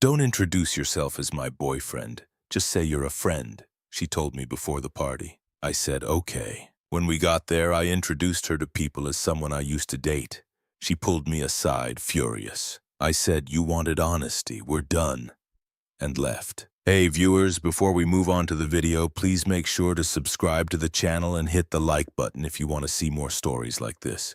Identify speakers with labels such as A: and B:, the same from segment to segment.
A: Don't introduce yourself as my boyfriend. Just say you're a friend, she told me before the party. I said, okay. When we got there, I introduced her to people as someone I used to date. She pulled me aside, furious. I said, you wanted honesty, we're done, and left. Hey viewers, before we move on to the video, please make sure to subscribe to the channel and hit the like button if you want to see more stories like this.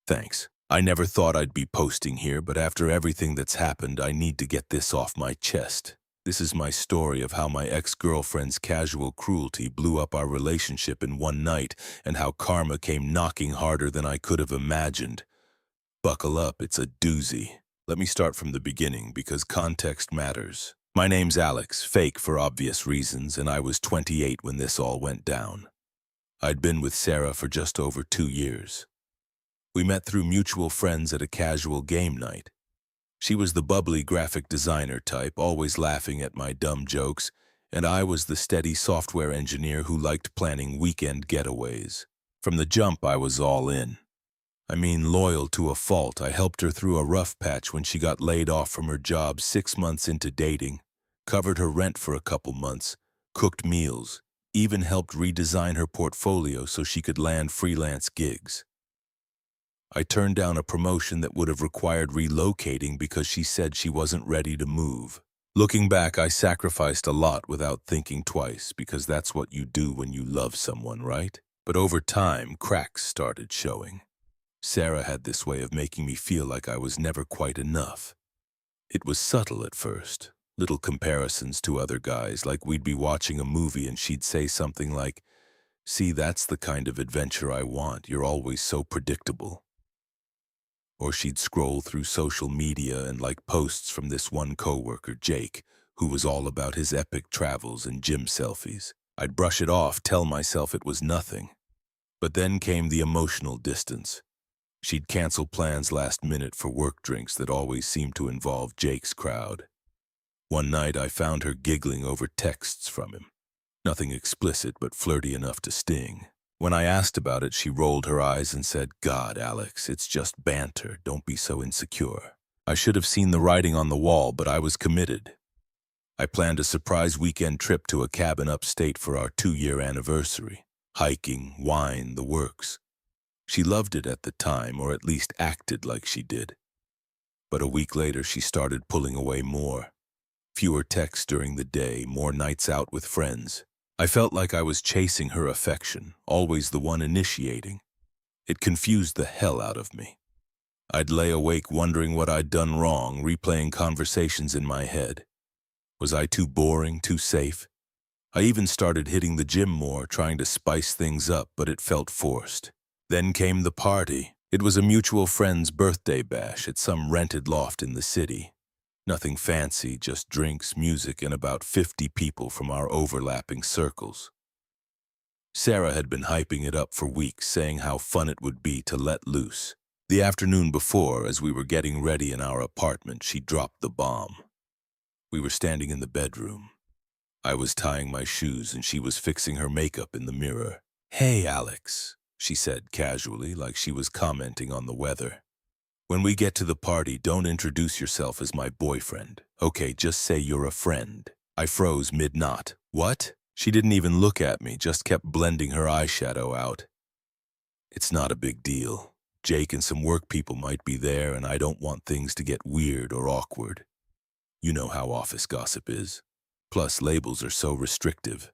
A: Thanks. I never thought I'd be posting here, but after everything that's happened, I need to get this off my chest. This is my story of how my ex-girlfriend's casual cruelty blew up our relationship in one night and how karma came knocking harder than I could have imagined. Buckle up, it's a doozy. Let me start from the beginning because context matters. My name's Alex, fake for obvious reasons, and I was 28 when this all went down. I'd been with Sarah for just over 2 years. We met through mutual friends at a casual game night. She was the bubbly graphic designer type, always laughing at my dumb jokes, and I was the steady software engineer who liked planning weekend getaways. From the jump, I was all in. I mean, loyal to a fault. I helped her through a rough patch when she got laid off from her job 6 months into dating, covered her rent for a couple months, cooked meals, even helped redesign her portfolio so she could land freelance gigs. I turned down a promotion that would have required relocating because she said she wasn't ready to move. Looking back, I sacrificed a lot without thinking twice because that's what you do when you love someone, right? But over time, cracks started showing. Sarah had this way of making me feel like I was never quite enough. It was subtle at first, little comparisons to other guys, like we'd be watching a movie and she'd say something like, "See, that's the kind of adventure I want, you're always so predictable." Or she'd scroll through social media and like posts from this one coworker, Jake, who was all about his epic travels and gym selfies. I'd brush it off, tell myself it was nothing. But then came the emotional distance. She'd cancel plans last minute for work drinks that always seemed to involve Jake's crowd. One night I found her giggling over texts from him. Nothing explicit, but flirty enough to sting. When I asked about it, she rolled her eyes and said, "God, Alex, it's just banter. Don't be so insecure." I should have seen the writing on the wall, but I was committed. I planned a surprise weekend trip to a cabin upstate for our 2-year anniversary. Hiking, wine, the works. She loved it at the time, or at least acted like she did. But a week later, she started pulling away more. Fewer texts during the day, more nights out with friends. I felt like I was chasing her affection, always the one initiating. It confused the hell out of me. I'd lay awake wondering what I'd done wrong, replaying conversations in my head. Was I too boring, too safe? I even started hitting the gym more, trying to spice things up, but it felt forced. Then came the party. It was a mutual friend's birthday bash at some rented loft in the city. Nothing fancy, just drinks, music, and about 50 people from our overlapping circles. Sarah had been hyping it up for weeks, saying how fun it would be to let loose. The afternoon before, as we were getting ready in our apartment, she dropped the bomb. We were standing in the bedroom. I was tying my shoes and she was fixing her makeup in the mirror. "Hey, Alex," she said casually, like she was commenting on the weather. "When we get to the party, don't introduce yourself as my boyfriend. Okay, just say you're a friend." I froze mid-knot. "What?" She didn't even look at me, just kept blending her eyeshadow out. "It's not a big deal. Jake and some work people might be there, and I don't want things to get weird or awkward. You know how office gossip is. Plus, labels are so restrictive.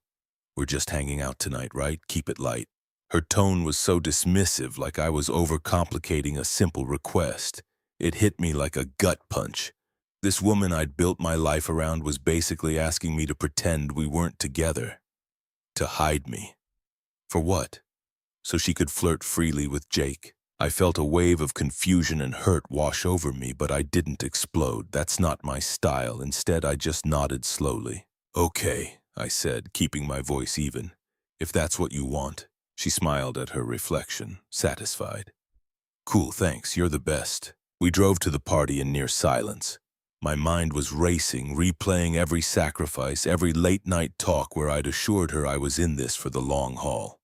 A: We're just hanging out tonight, right? Keep it light." Her tone was so dismissive, like I was overcomplicating a simple request. It hit me like a gut punch. This woman I'd built my life around was basically asking me to pretend we weren't together. To hide me. For what? So she could flirt freely with Jake. I felt a wave of confusion and hurt wash over me, but I didn't explode. That's not my style. Instead, I just nodded slowly. "Okay," I said, keeping my voice even. "If that's what you want." She smiled at her reflection, satisfied. "Cool, thanks, you're the best." We drove to the party in near silence. My mind was racing, replaying every sacrifice, every late-night talk where I'd assured her I was in this for the long haul.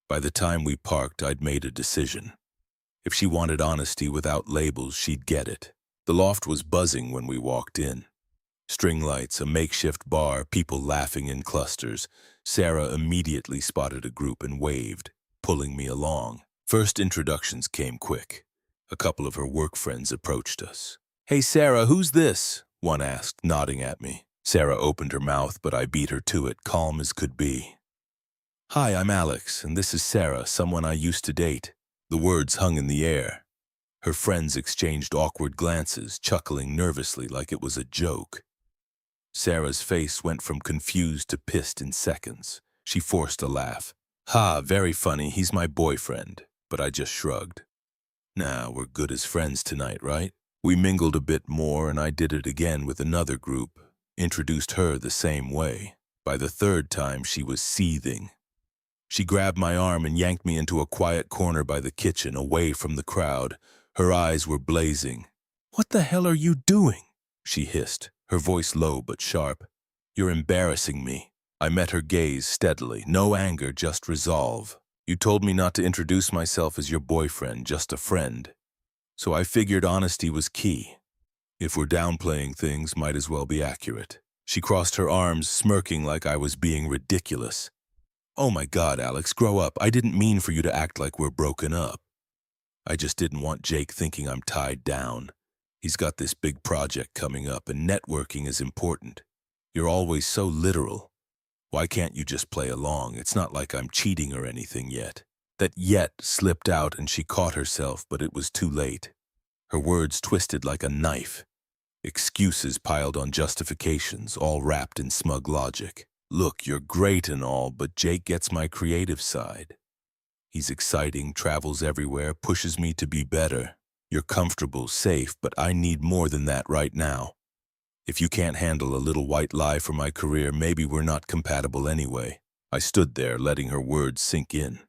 A: By the time we parked, I'd made a decision. If she wanted honesty without labels, she'd get it. The loft was buzzing when we walked in. String lights, a makeshift bar, people laughing in clusters. Sarah immediately spotted a group and waved, pulling me along. First introductions came quick. A couple of her work friends approached us. "Hey Sarah, who's this?" one asked, nodding at me. Sarah opened her mouth, but I beat her to it, calm as could be. "Hi, I'm Alex, and this is Sarah, someone I used to date." The words hung in the air. Her friends exchanged awkward glances, chuckling nervously like it was a joke. Sarah's face went from confused to pissed in seconds. She forced a laugh. "Ha, very funny, he's my boyfriend." But I just shrugged. "Nah, we're good as friends tonight, right?" We mingled a bit more, and I did it again with another group, introduced her the same way. By the third time, she was seething. She grabbed my arm and yanked me into a quiet corner by the kitchen, away from the crowd. Her eyes were blazing. "What the hell are you doing?" she hissed, her voice low but sharp. "You're embarrassing me." I met her gaze steadily. No anger, just resolve. "You told me not to introduce myself as your boyfriend, just a friend. So I figured honesty was key. If we're downplaying things, might as well be accurate." She crossed her arms, smirking like I was being ridiculous. "Oh my God, Alex, grow up. I didn't mean for you to act like we're broken up. I just didn't want Jake thinking I'm tied down. He's got this big project coming up, and networking is important. You're always so literal. Why can't you just play along? It's not like I'm cheating or anything yet." That "yet" slipped out and she caught herself, but it was too late. Her words twisted like a knife. Excuses piled on justifications, all wrapped in smug logic. "Look, you're great and all, but Jake gets my creative side. He's exciting, travels everywhere, pushes me to be better. You're comfortable, safe, but I need more than that right now. If you can't handle a little white lie for my career, maybe we're not compatible anyway." I stood there, letting her words sink in.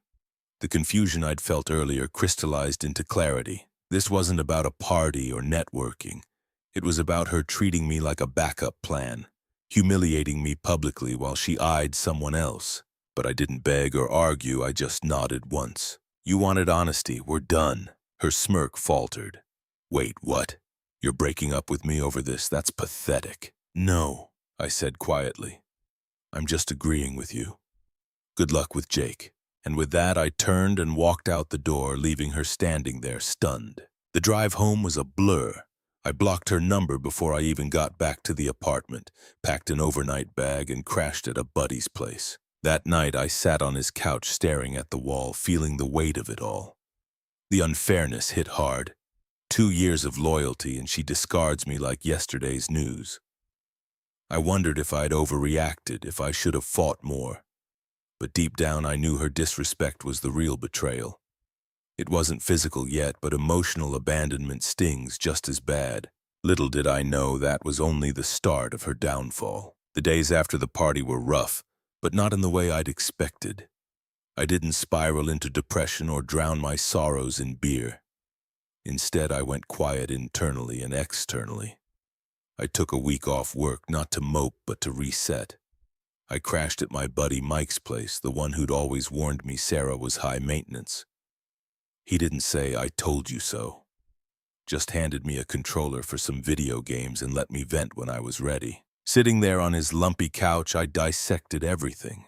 A: The confusion I'd felt earlier crystallized into clarity. This wasn't about a party or networking. It was about her treating me like a backup plan, humiliating me publicly while she eyed someone else. But I didn't beg or argue, I just nodded once. "You wanted honesty, we're done." Her smirk faltered. "Wait, what? You're breaking up with me over this? That's pathetic." "No," I said quietly. "I'm just agreeing with you. Good luck with Jake." And with that, I turned and walked out the door, leaving her standing there, stunned. The drive home was a blur. I blocked her number before I even got back to the apartment, packed an overnight bag, and crashed at a buddy's place. That night, I sat on his couch staring at the wall, feeling the weight of it all. The unfairness hit hard. 2 years of loyalty, and she discards me like yesterday's news. I wondered if I'd overreacted, if I should have fought more. But deep down, I knew her disrespect was the real betrayal. It wasn't physical yet, but emotional abandonment stings just as bad. Little did I know that was only the start of her downfall. The days after the party were rough, but not in the way I'd expected. I didn't spiral into depression or drown my sorrows in beer. Instead, I went quiet internally and externally. I took a week off work, not to mope, but to reset. I crashed at my buddy Mike's place, the one who'd always warned me Sarah was high maintenance. He didn't say, "I told you so." Just handed me a controller for some video games and let me vent when I was ready. Sitting there on his lumpy couch, I dissected everything.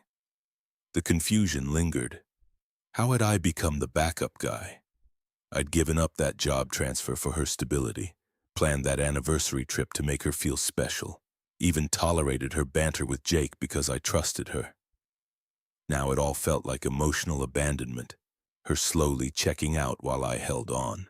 A: The confusion lingered. How had I become the backup guy? I'd given up that job transfer for her stability, planned that anniversary trip to make her feel special, even tolerated her banter with Jake because I trusted her. Now it all felt like emotional abandonment, her slowly checking out while I held on.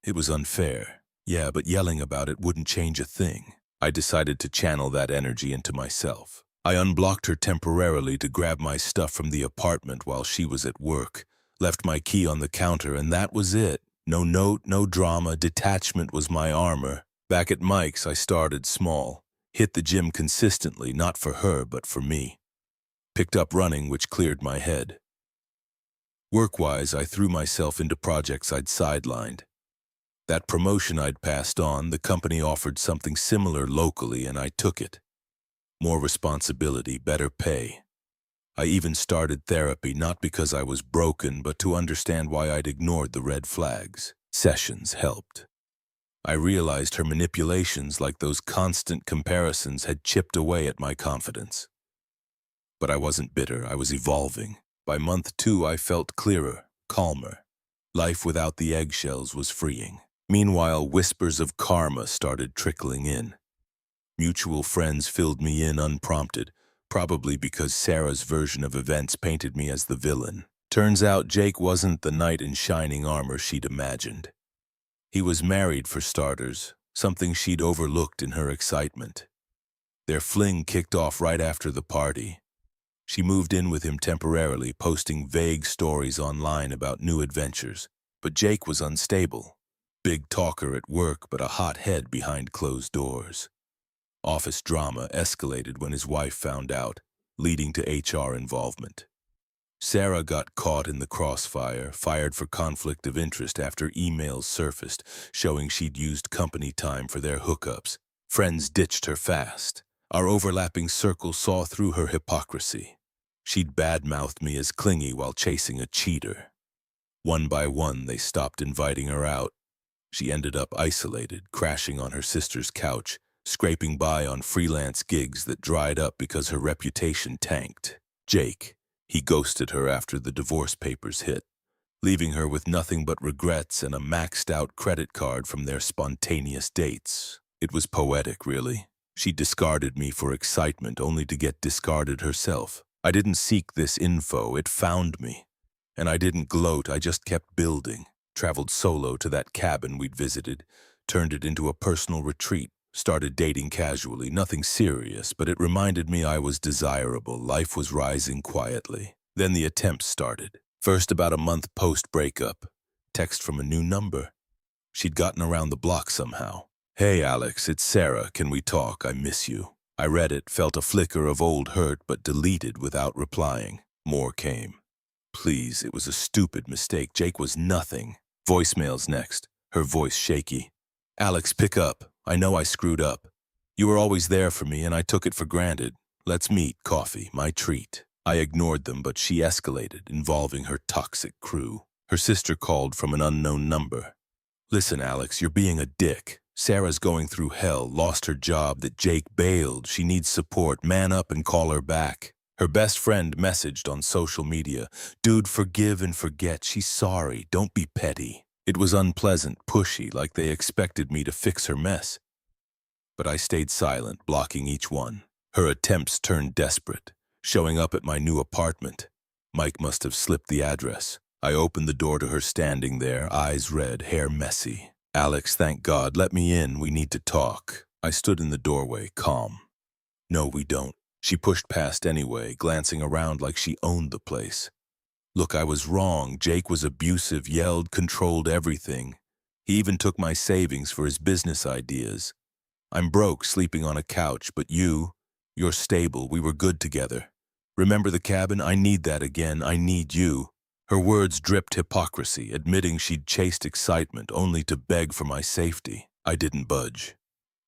A: It was unfair, yeah, but yelling about it wouldn't change a thing. I decided to channel that energy into myself. I unblocked her temporarily to grab my stuff from the apartment while she was at work, left my key on the counter, and that was it. No note, no drama, detachment was my armor. Back at Mike's, I started small. Hit the gym consistently, not for her, but for me. Picked up running, which cleared my head. Work-wise, I threw myself into projects I'd sidelined. That promotion I'd passed on, the company offered something similar locally, and I took it. More responsibility, better pay. I even started therapy, not because I was broken, but to understand why I'd ignored the red flags. Sessions helped. I realized her manipulations, like those constant comparisons, had chipped away at my confidence. But I wasn't bitter, I was evolving. By month 2, I felt clearer, calmer. Life without the eggshells was freeing. Meanwhile, whispers of karma started trickling in. Mutual friends filled me in unprompted, probably because Sarah's version of events painted me as the villain. Turns out Jake wasn't the knight in shining armor she'd imagined. He was married, for starters, something she'd overlooked in her excitement. Their fling kicked off right after the party. She moved in with him temporarily, posting vague stories online about new adventures. But Jake was unstable. Big talker at work, but a hot head behind closed doors. Office drama escalated when his wife found out, leading to HR involvement. Sarah got caught in the crossfire, fired for conflict of interest after emails surfaced showing she'd used company time for their hookups. Friends ditched her fast. Our overlapping circle saw through her hypocrisy. She'd badmouthed me as clingy while chasing a cheater. One by one, they stopped inviting her out. She ended up isolated, crashing on her sister's couch, scraping by on freelance gigs that dried up because her reputation tanked. Jake, he ghosted her after the divorce papers hit, leaving her with nothing but regrets and a maxed-out credit card from their spontaneous dates. It was poetic, really. She discarded me for excitement only to get discarded herself. I didn't seek this info, it found me. And I didn't gloat, I just kept building. Traveled solo to that cabin we'd visited, turned it into a personal retreat, started dating casually, nothing serious, but it reminded me I was desirable, life was rising quietly. Then the attempts started. First about a month post-breakup. Text from a new number. She'd gotten around the block somehow. "Hey Alex, it's Sarah, can we talk? I miss you." I read it, felt a flicker of old hurt, but deleted without replying. More came. Please, it was a stupid mistake. Jake was nothing. Voicemails next, her voice shaky. "Alex, pick up. I know I screwed up. You were always there for me and I took it for granted. Let's meet, coffee, my treat." I ignored them, but she escalated, involving her toxic crew. Her sister called from an unknown number. "Listen, Alex, you're being a dick. Sarah's going through hell, lost her job that Jake bailed. She needs support. Man up and call her back." Her best friend messaged on social media, "Dude, forgive and forget. She's sorry. Don't be petty." It was unpleasant, pushy, like they expected me to fix her mess. But I stayed silent, blocking each one. Her attempts turned desperate, showing up at my new apartment. Mike must have slipped the address. I opened the door to her standing there, eyes red, hair messy. "Alex, thank God, let me in. We need to talk." I stood in the doorway, calm. "No, we don't." She pushed past anyway, glancing around like she owned the place. "Look, I was wrong. Jake was abusive, yelled, controlled everything. He even took my savings for his business ideas. I'm broke, sleeping on a couch, but you're stable. We were good together. Remember the cabin? I need that again. I need you." Her words dripped hypocrisy, admitting she'd chased excitement only to beg for my safety. I didn't budge.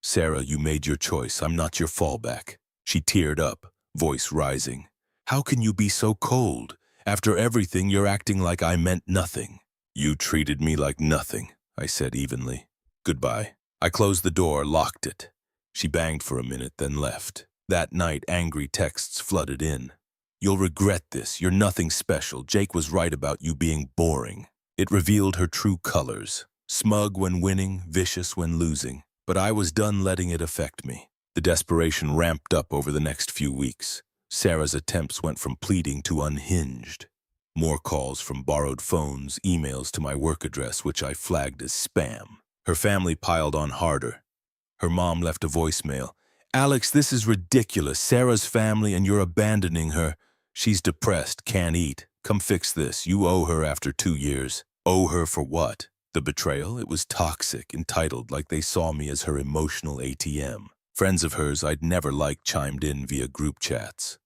A: "Sarah, you made your choice. I'm not your fallback." She teared up, voice rising. "How can you be so cold? After everything, you're acting like I meant nothing." "You treated me like nothing," I said evenly. "Goodbye." I closed the door, locked it. She banged for a minute, then left. That night, angry texts flooded in. "You'll regret this. You're nothing special. Jake was right about you being boring." It revealed her true colors. Smug when winning, vicious when losing. But I was done letting it affect me. The desperation ramped up over the next few weeks. Sarah's attempts went from pleading to unhinged. More calls from borrowed phones, emails to my work address, which I flagged as spam. Her family piled on harder. Her mom left a voicemail. "Alex, this is ridiculous. Sarah's family and you're abandoning her. She's depressed, can't eat. Come fix this. You owe her after 2 years." Owe her for what? The betrayal? It was toxic, entitled, like they saw me as her emotional ATM. Friends of hers I'd never liked chimed in via group chats.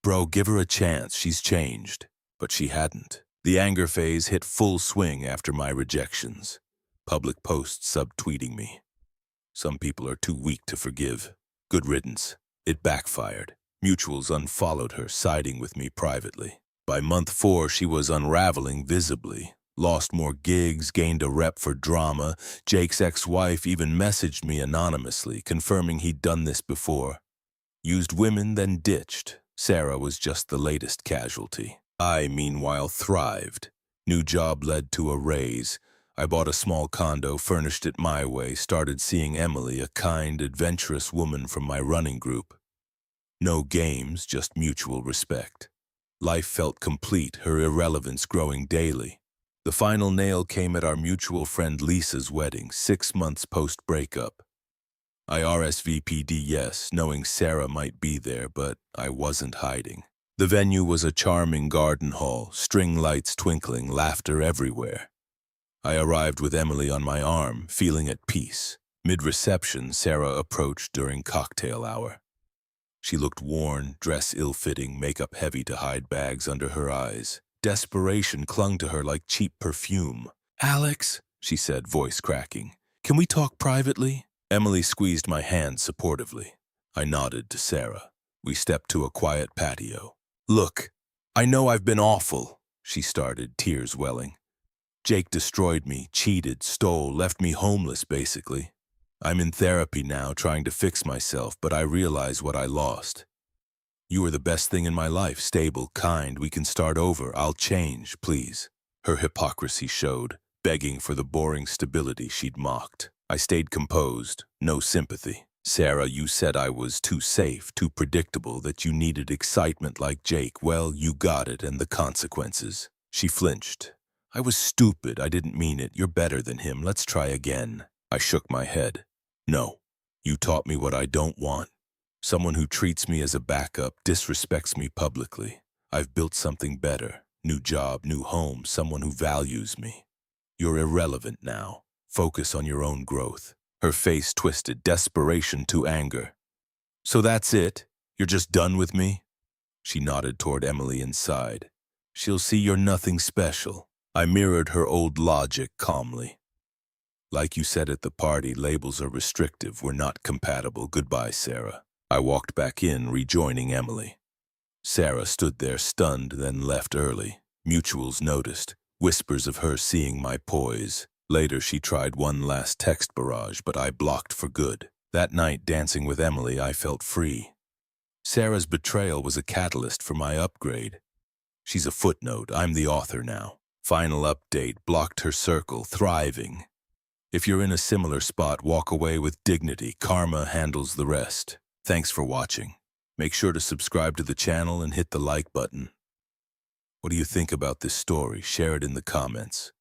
A: "Bro, give her a chance. She's changed." But she hadn't. The anger phase hit full swing after my rejections. Public posts subtweeting me. Some people are too weak to forgive. Good riddance. It backfired. Mutuals unfollowed her, siding with me privately. By month 4, she was unraveling visibly. lost more gigs, gained a rep for drama. Jake's ex-wife even messaged me anonymously, confirming he'd done this before. Used women, then ditched. Sarah was just the latest casualty. I, meanwhile, thrived. New job led to a raise. I bought a small condo, furnished it my way, started seeing Emily, a kind, adventurous woman from my running group. No games, just mutual respect. Life felt complete, her irrelevance growing daily. The final nail came at our mutual friend Lisa's wedding, 6 months post-breakup. I RSVP'd yes, knowing Sarah might be there, but I wasn't hiding. The venue was a charming garden hall, string lights twinkling, laughter everywhere. I arrived with Emily on my arm, feeling at peace. Mid-reception, Sarah approached during cocktail hour. She looked worn, dress ill-fitting, makeup heavy to hide bags under her eyes. Desperation clung to her like cheap perfume. "Alex," she said, voice cracking, "can we talk privately?" Emily squeezed my hand supportively. I nodded to Sarah. We stepped to a quiet patio. "Look, I know I've been awful," she started, tears welling. "Jake destroyed me, cheated, stole, left me homeless, basically. I'm in therapy now, trying to fix myself, but I realize what I lost. You were the best thing in my life, stable, kind. We can start over. I'll change, please." Her hypocrisy showed, begging for the boring stability she'd mocked. I stayed composed, no sympathy. "Sarah, you said I was too safe, too predictable, that you needed excitement like Jake. Well, you got it, and the consequences." She flinched. "I was stupid. I didn't mean it. You're better than him. Let's try again." I shook my head. "No, you taught me what I don't want. Someone who treats me as a backup, disrespects me publicly. I've built something better. New job, new home, someone who values me. You're irrelevant now. Focus on your own growth." Her face twisted, desperation to anger. "So that's it? You're just done with me?" She nodded toward Emily inside. "She'll see you're nothing special." I mirrored her old logic calmly. "Like you said at the party, labels are restrictive. We're not compatible. Goodbye, Sarah." I walked back in, rejoining Emily. Sarah stood there stunned, then left early. Mutuals noticed, whispers of her seeing my poise. Later, she tried one last text barrage, but I blocked for good. That night, dancing with Emily, I felt free. Sarah's betrayal was a catalyst for my upgrade. She's a footnote. I'm the author now. Final update, blocked her circle, thriving. If you're in a similar spot, walk away with dignity. Karma handles the rest. Thanks for watching. Make sure to subscribe to the channel and hit the like button. What do you think about this story? Share it in the comments.